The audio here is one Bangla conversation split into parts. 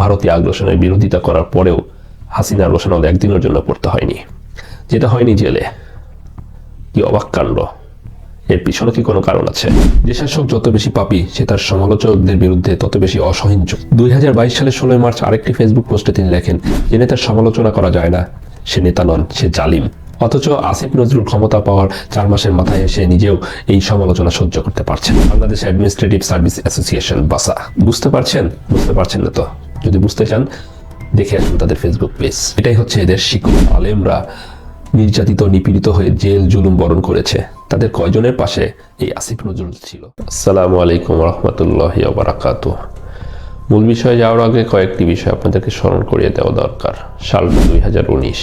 ভারতীয় আগ্রাসনের বিরোধিতা করার পরেও হাসিনার রোশানল একদিনের জন্য পড়তে হয়নি। যেটা হয়নি জেলে। কি অবাক কাণ্ড! এর পিছনে কি কোনো কারণ আছে? যে শাসক যত বেশি পাপী, সে তার সমালোচকদের বিরুদ্ধে তত বেশি অসহিঞ্চু। 2022 সালের 16 মার্চ আরেকটি ফেসবুক পোস্টে তিনি লেখেন, যে নেতার সমালোচনা করা যায় না সে নেতা নন, সে জালিম। অথচ আসিফ নজরুল ক্ষমতা পাওয়ার 4 মাসের মাথায় এসে নিজেও এই সমালোচনা সহ্য করতে পারছেন। বাংলাদেশ অ্যাডমিনিস্ট্রেটিভ সার্ভিস অ্যাসোসিয়েশন বাসা। বুঝতে পারছেন না তো? যদি বুঝতে চান দেখে আসুন তাদের ফেসবুক পেজ। এটাই হচ্ছে এদের শিকড়। আলেমরা নির্যাতিত নিপীড়িত হয়ে জেল জুলুম বরণ করেছে, তাদের কয়জনের পাশে এই আসিফ নজরুল ছিল? আসসালামু আলাইকুম রহমতুল্লাহি ওয়া বারাকাতুহু। মূল বিষয়ে যাওয়ার আগে কয়েকটি বিষয় আপনাদেরকে স্মরণ করিয়ে দেওয়া দরকার। সাল 2019,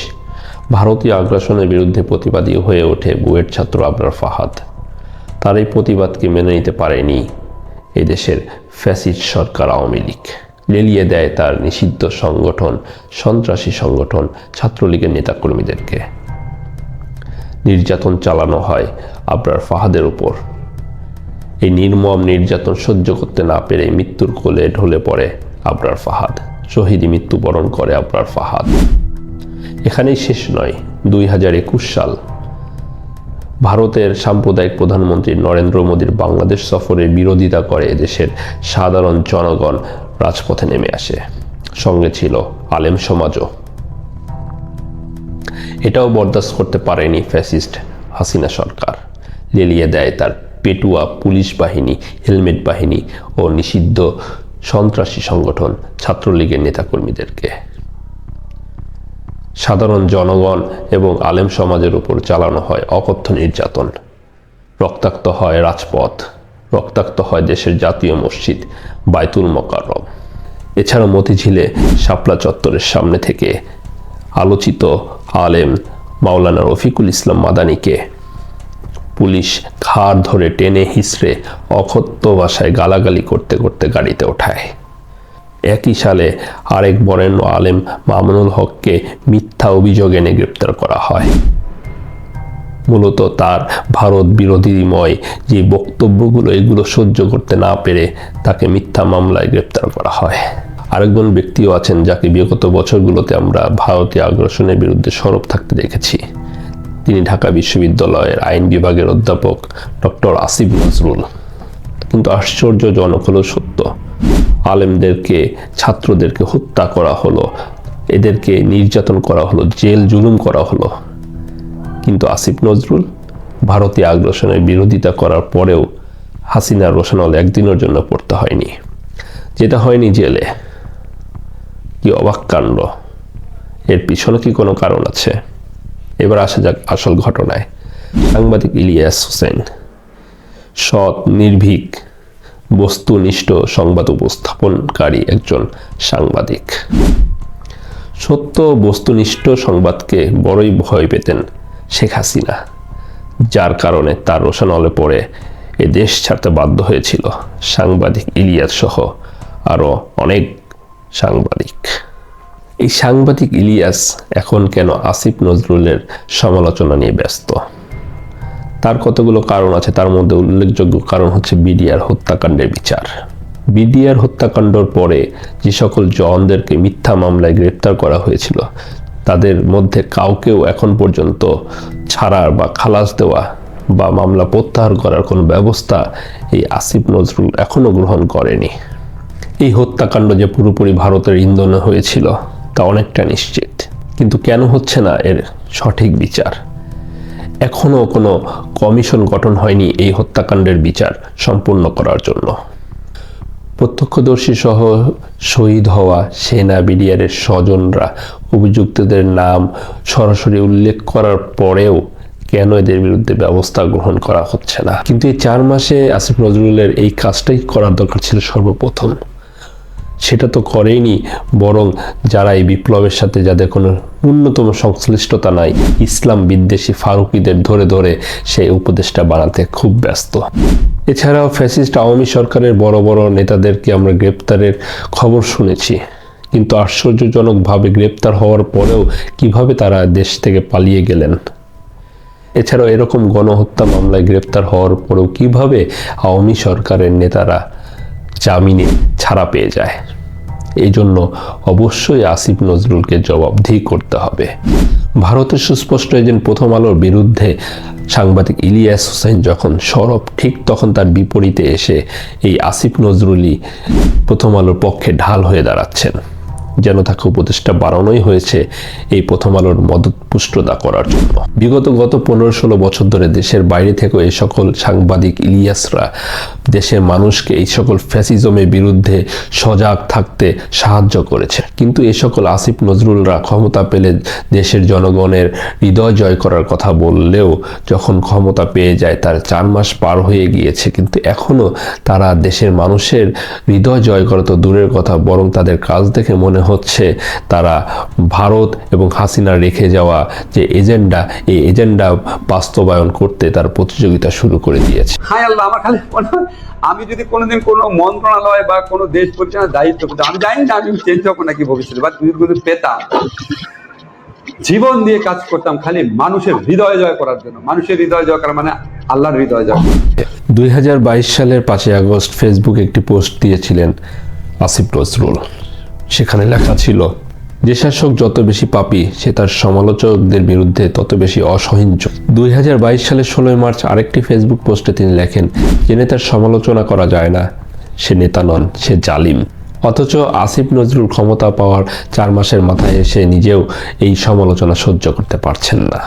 ভারতীয় আগ্রাসনের বিরুদ্ধে প্রতিবাদী হয়ে ওঠে বুয়েট ছাত্র আবরার ফাহাদ। তার এই প্রতিবাদকে মেনে নিতে পারেনি এই দেশের ফ্যাসিস্ট সরকার আওয়ামী লীগ। লেলিয়ে দেয় তার নিষিদ্ধ সংগঠন, সন্ত্রাসী সংগঠন ছাত্রলীগের নেতাকর্মীদেরকে। নির্যাতন চালানো হয় আবরার ফাহাদের উপর। এই নির্মম নির্যাতন সহ্য করতে না পেরে মৃত্যুর কোলে ঢলে পড়ে আবরার ফাহাদ। শহীদী মৃত্যুবরণ করে আবরার ফাহাদ। এখানেই শেষ নয়। 2021 সাল, ভারতের সাম্প্রদায়িক প্রধানমন্ত্রী নরেন্দ্র মোদীর বাংলাদেশ সফরের বিরোধিতা করে এদেশের সাধারণ জনগণ রাজপথে নেমে আসে। সঙ্গে ছিল আলেম সমাজও। এটাও বরদাস্ত করতে পারেনি ফ্যাসিস্ট হাসিনা সরকার। লেলিয়ে দেয় তার পেটুয়া পুলিশ বাহিনী, হেলমেট বাহিনী ও নিষিদ্ধ সন্ত্রাসী সংগঠন ছাত্রলীগের নেতাকর্মীদেরকে। সাধারণ জনগণ এবং আলেম সমাজের উপর চালানো হয় অকথ্য নির্যাতন। রক্তাক্ত হয় রাজপথ, রক্তাক্ত হয় দেশের জাতীয় মসজিদ বায়তুল মোকাররম। এছাড়া মতিঝিলে শাপলা চত্বরের সামনে থেকে আলোচিত আলেম মাওলানা রফিকুল ইসলাম মাদানীকে পুলিশ ঘাড় ধরে টেনে হিঁচড়ে অকথ্য ভাষায় গালাগালি করতে করতে গাড়িতে ওঠায়। একই সালে আরেক বরেণ্য আলেম মামুনুল হককে মিথ্যা অভিযোগ এনে গ্রেপ্তার করা হয়। মূলত তার ভারত বিরোধীময় যে বক্তব্যগুলো, এগুলো সহ্য করতে না পেরে তাকে মিথ্যা মামলায় গ্রেপ্তার করা হয়। আরেকজন ব্যক্তিও আছেন যাকে বিগত বছরগুলোতে আমরা ভারতীয় আগ্রাসনের বিরুদ্ধে সরব থাকতে দেখেছি। তিনি ঢাকা বিশ্ববিদ্যালয়ের আইন বিভাগের অধ্যাপক ডক্টর আসিফ নজরুল। কিন্তু আশ্চর্যজনক হলো সত্য, আলেমদেরকে, ছাত্রদেরকে হত্যা করা হলো, এদেরকে নির্যাতন করা হলো, জেল জুলুম করা হলো। কিন্তু আসিফ নজরুল ভারতীয় আগ্রাসনের বিরোধিতা করার পরেও হাসিনার রোশানল একদিনের জন্য পড়তে হয়নি। যেটা হয়নি জেলে। কি অবাক কাণ্ড! এর পিছনে কি কোনো কারণ আছে? এবার আসা যাক আসল ঘটনায়। সাংবাদিক ইলিয়াস হোসেন সৎ, নির্ভীক, বস্তুনিষ্ঠ সংবাদ উপস্থাপনকারী একজন সাংবাদিক। সত্য বস্তুনিষ্ঠ সংবাদকে বড়ই ভয় পেতেন শেখ হাসিনা, যার কারণে তার রোশানলে পড়ে এ দেশ ছাড়তে বাধ্য হয়েছিল সাংবাদিক ইলিয়াস সহ আরো অনেক সাংবাদিক। এই সাংবাদিক ইলিয়াস এখন কেন আসিফ নজরুলের সমালোচনা নিয়ে ব্যস্ত? তার কতগুলো কারণ আছে। তার মধ্যে উল্লেখযোগ্য কারণ হচ্ছে বিডিআর হত্যাকাণ্ডের বিচার। বিডিআর হত্যাকাণ্ডের পরে যে সকল জওয়ানদেরকে মিথ্যা মামলায় গ্রেপ্তার করা হয়েছিল, তাদের মধ্যে কাউকেও এখন পর্যন্ত ছাড়ার বা খালাস দেওয়া বা মামলা প্রত্যাহার করার কোনো ব্যবস্থা এই আসিফ নজরুল এখনো গ্রহণ করেনি। এই হত্যাকাণ্ড যে পুরোপুরি ভারতের ইন্ধনে হয়েছিল তা অনেকটা নিশ্চিত। কিন্তু কেন হচ্ছে না এর সঠিক বিচার? এখনো কোনো কমিশন গঠন হয়নি এই হত্যাকাণ্ডের বিচার সম্পূর্ণ করার জন্য। প্রত্যক্ষদর্শী সহ শহীদ হওয়া সেনা, বিডিআরের স্বজনরা অভিযুক্তদের নাম সরাসরি উল্লেখ করার পরেও কেন এদের বিরুদ্ধে ব্যবস্থা গ্রহণ করা হচ্ছে না? কিন্তু এই 4 মাসে আসিফ নজরুলের এই কাজটাই করার দরকার ছিল সর্বপ্রথম। সেটা তো করেইনি, বরং যারা এই বিপ্লবের সাথে যাদের কোনো ন্যূনতম সংশ্লিষ্টতা নাই, ইসলাম বিদ্বেষী ফারুকিদের ধরে ধরে সেই উপদেষ্টা বানাতে খুব ব্যস্ত। এছাড়াও ফ্যাসিস্ট আওয়ামী সরকারের বড় বড় নেতাদেরকে আমরা গ্রেপ্তারের খবর শুনেছি, কিন্তু আশ্চর্যজনকভাবে গ্রেপ্তার হওয়ার পরেও কিভাবে তারা দেশ থেকে পালিয়ে গেলেন। এছাড়াও এরকম গণহত্যা মামলায় গ্রেপ্তার হওয়ার পরেও কিভাবে আওয়ামী সরকারের নেতারা জামিনে ছাড়া পেয়ে যায়, এই জন্য অবশ্যই আসিফ নজরুলকে জবাবদিহি করতে হবে। ভারতের সুস্পষ্ট এজেন্ট প্রথম আলোর বিরুদ্ধে সাংবাদিক ইলিয়াস হোসেন যখন সরব, ঠিক তখন তার বিপরীতে এসে এই আসিফ নজরুলই প্রথম আলোর পক্ষে ঢাল হয়ে দাঁড়াচ্ছেন। যেন তাকে উপদেষ্টা বাড়ানোই হয়েছে এই প্রথম আলোর মদতপুষ্টতা করার জন্য। গত 15-16 বছর ধরে দেশের বাইরে থেকেও এই সকল সাংবাদিক ইলিয়াসরা দেশের মানুষকে এই সকল ফ্যাসিজমের বিরুদ্ধে সজাগ থাকতে সাহায্য করেছে। কিন্তু এই সকল আসিফ নজরুলরা ক্ষমতা পেলে দেশের জনগণের হৃদয় জয় করার কথা বললেও যখন ক্ষমতা পেয়ে যায় তার 4 মাস পার হয়ে গিয়েছে, কিন্তু এখনও তারা দেশের মানুষের হৃদয় জয় করা তো দূরের কথা, বরং তাদের কাজ দেখে মনে হচ্ছে তারা ভারত এবং হাসিনা রেখে যাওয়া যে এজেন্ডা, এই এজেন্ডা বাস্তবায়ন করতে তার প্রতিযোগিতা শুরু করে দিয়েছে। হায় আল্লাহ, আমার খালি আমি যদি কোনোদিন কোনো মন্ত্রণালয় বা কোনো দেশ পরিচালনার দায়িত্ব পেতাম, আমি জানি না আমি চেঞ্জ হবো নাকি ভবিষ্যতে, বা যদি পেতাম, জীবন দিয়ে কাজ করতাম খালি মানুষের হৃদয় জয় করার জন্য। মানুষের হৃদয় জয় করা মানে আল্লাহর হৃদয় জয়। 2022 সালের 5 আগস্ট ফেসবুকে একটি পোস্ট দিয়েছিলেন আসিফ নজরুল। সেখানে লেখা ছিল, যে শাসক যত বেশি পাপী সে তার সমালোচকদের বিরুদ্ধে তত বেশি অসহিঞ্চু। 2022 সালের 16 মার্চ আরেকটি ফেসবুক পোস্টে তিনি লেখেন, যে নেতার সমালোচনা করা যায় না সে নেতা নন, সে জালিম। অথচ আসিফ নজরুল ক্ষমতা পাওয়ার 4 মাসের মাথায় এসে নিজেও এই সমালোচনা সহ্য করতে পারছেন না।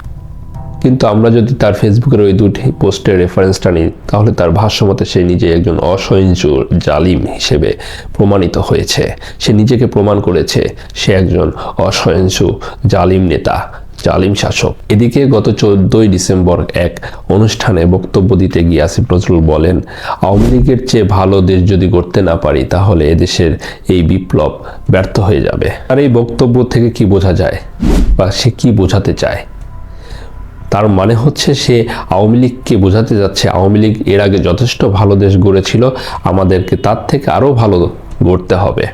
কিন্তু আমরা যদি তার ফেসবুকের ওই দুটি পোস্টের রেফারেন্সটা নিই, তাহলে তার ভাষ্যমতে সে নিজে একজন অসহিঞ্চু জালিম হিসেবে প্রমাণিত হয়েছে। সে নিজেকে প্রমাণ করেছে সে একজন অসহিঞ্চু জালিম নেতা, জালিম শাসক। এদিকে গত 14 ডিসেম্বর এক অনুষ্ঠানে বক্তব্য দিতে গিয়ে আসিফ নজরুল বলেন, আওয়ামী লীগের চেয়ে ভালো দেশ যদি করতে না পারি তাহলে এদেশের এই বিপ্লব ব্যর্থ হয়ে যাবে। আর এই বক্তব্য থেকে কি বোঝা যায় বা সে কি বোঝাতে চায়? তার মানে হচ্ছে সে আওয়ামী লীগকে বোঝাতে যাচ্ছে আওয়ামী লীগ এর আগে যথেষ্ট ভালো দেশ গড়েছিল, আমাদেরকে তার থেকে আরও ভালো গড়তে হবে।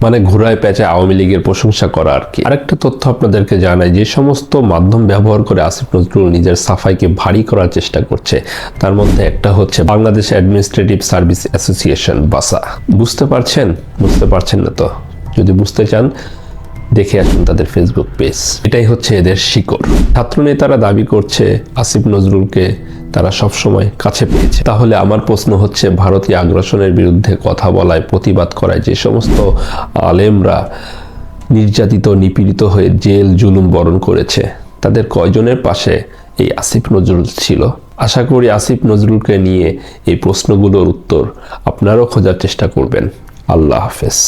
মানে ঘোড়ায় পেঁচায় আওয়ামী লীগের প্রশংসা করা আর কি। আরেকটা তথ্য আপনাদেরকে জানাই, যে সমস্ত মাধ্যম ব্যবহার করে আসিফ নজরুল নিজের সাফাইকে ভারী করার চেষ্টা করছে, তার মধ্যে একটা হচ্ছে বাংলাদেশ অ্যাডমিনিস্ট্রেটিভ সার্ভিস অ্যাসোসিয়েশন, বাসা। বুঝতে পারছেন না তো? যদি বুঝতে চান দেখে আসুন তাদের ফেসবুক পেজ। এটাই হচ্ছে এদের শিকড়। ছাত্রনেতারা দাবি করছে আসিফ নজরুলকে তারা সবসময় কাছে পেয়েছে। তাহলে আমার প্রশ্ন হচ্ছে, ভারতীয় আগ্রাসনের বিরুদ্ধে কথা বলায়, প্রতিবাদ করায় যে সমস্ত আলেমরা নির্যাতিত নিপীড়িত হয়ে জেল জুলুম বরণ করেছে, তাদের কয়জনের পাশে এই আসিফ নজরুল ছিল? আশা করি আসিফ নজরুলকে নিয়ে এই প্রশ্নগুলোর উত্তর আপনারাও খোঁজার চেষ্টা করবেন। আল্লাহ হাফেজ।